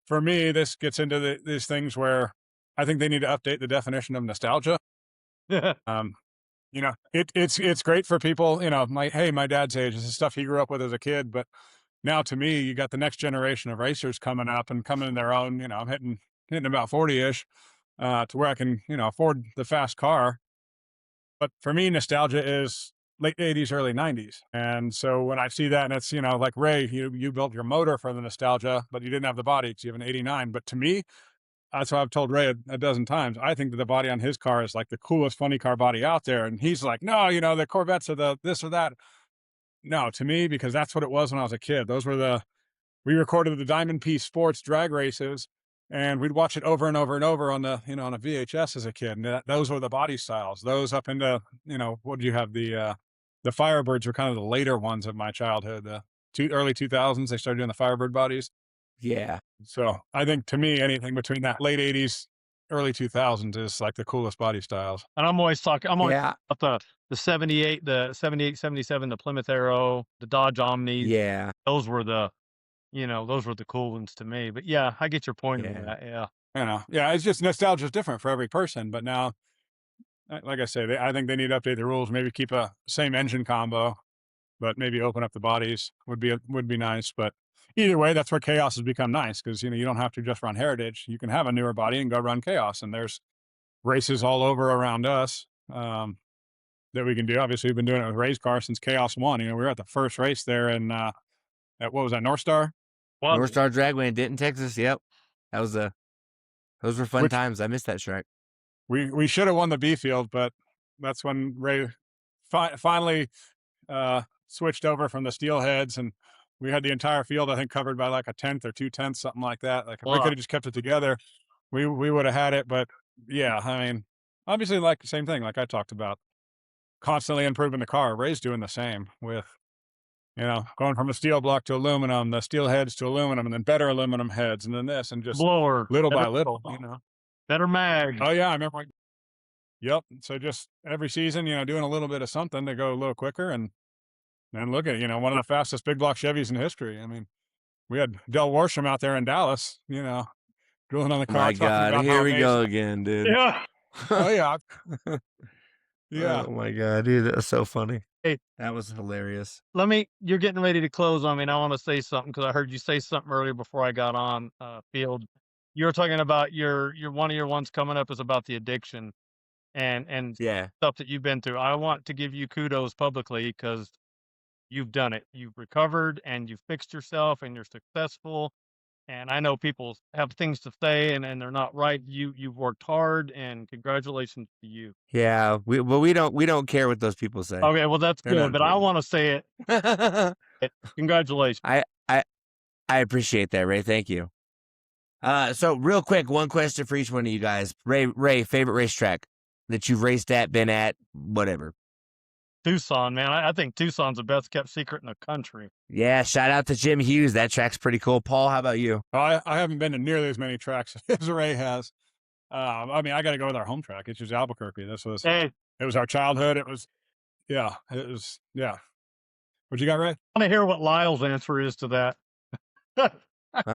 for me, this gets into these things where I think they need to update the definition of nostalgia. Um, it's great for people. My dad's age. This is stuff he grew up with as a kid, but now to me, you got the next generation of racers coming up and coming in their own. I'm hitting about 40-ish, to where I can afford the fast car. But for me, nostalgia is late 80s, early 90s. And so when I see that, and it's, like Ray, you built your motor for the nostalgia, but you didn't have the body because you have an 89. But to me, that's what I've told Ray a dozen times. I think that the body on his car is like the coolest funny car body out there. And he's like, no, the Corvettes are the this or that. No, to me, because that's what it was when I was a kid. We recorded the Diamond P Sports drag races, and we'd watch it over and over and over on on a VHS as a kid. And those were the body styles. Those up into, what do you have? The Firebirds were kind of the later ones of my childhood. The early 2000s, they started doing the Firebird bodies. Yeah. So I think to me, anything between that late 80s, early 2000s is like the coolest body styles. And I'm always Yeah. about the 78, the 78, 77, the Plymouth Arrow, the Dodge Omnis. Yeah. Those were the cool ones to me. But yeah, I get your point on Yeah. that. Yeah. Yeah, it's just nostalgia is different for every person. But now, like I say, I think they need to update the rules. Maybe keep a same engine combo, but maybe open up the bodies would be nice. But either way, that's where Chaos has become nice because you don't have to just run Heritage. You can have a newer body and go run Chaos, and there's races all over around us that we can do. Obviously, we've been doing it with Ray's car since Chaos won. We were at the first race there in at what was that, North Star? Well, North Star Dragway in Denton, Texas. Yep. Those were fun times. I missed that track. We should have won the B field, but that's when Ray finally switched over from the steelheads, and we had the entire field, I think, covered by like a 10th or 2/10, something like that. Like if we could have just kept it together, we would have had it. But yeah, I mean, obviously, like the same thing, like I talked about, constantly improving the car. Ray's doing the same with, going from a steel block to aluminum, the steel heads to aluminum, and then better aluminum heads, and then this, and just blower, little by little, better mag. Oh yeah, I remember. Yep. So just every season, doing a little bit of something to go a little quicker, and look at one of the fastest big block Chevys in history. I mean, we had Del Worsham out there in Dallas, drilling on the car. My God, here we go again, dude. Yeah. Oh yeah. Yeah. Oh my God, dude, that was so funny. Hey, that was hilarious. You're getting ready to close on me, and I want to say something because I heard you say something earlier before I got on field. You were talking about your one of your ones coming up is about the addiction and Yeah. stuff that you've been through. I want to give you kudos publicly because you've done it. You've recovered and you've fixed yourself and you're successful. And I know people have things to say and they're not right. You've worked hard and congratulations to you. Yeah, we don't care what those people say. Okay, well that's good, but I want to say it. Congratulations. I appreciate that, Ray. Thank you. So real quick, one question for each one of you guys. Ray, favorite racetrack that you've raced at, been at, whatever. Tucson, man. I think Tucson's the best kept secret in the country. Yeah, shout out to Jim Hughes. That track's pretty cool. Paul, how about you? I haven't been to nearly as many tracks as Ray has. I mean, I got to go with our home track. It's just Albuquerque. It was our childhood. It was. What'd you got, Ray? I want to hear what Lyle's answer is to that.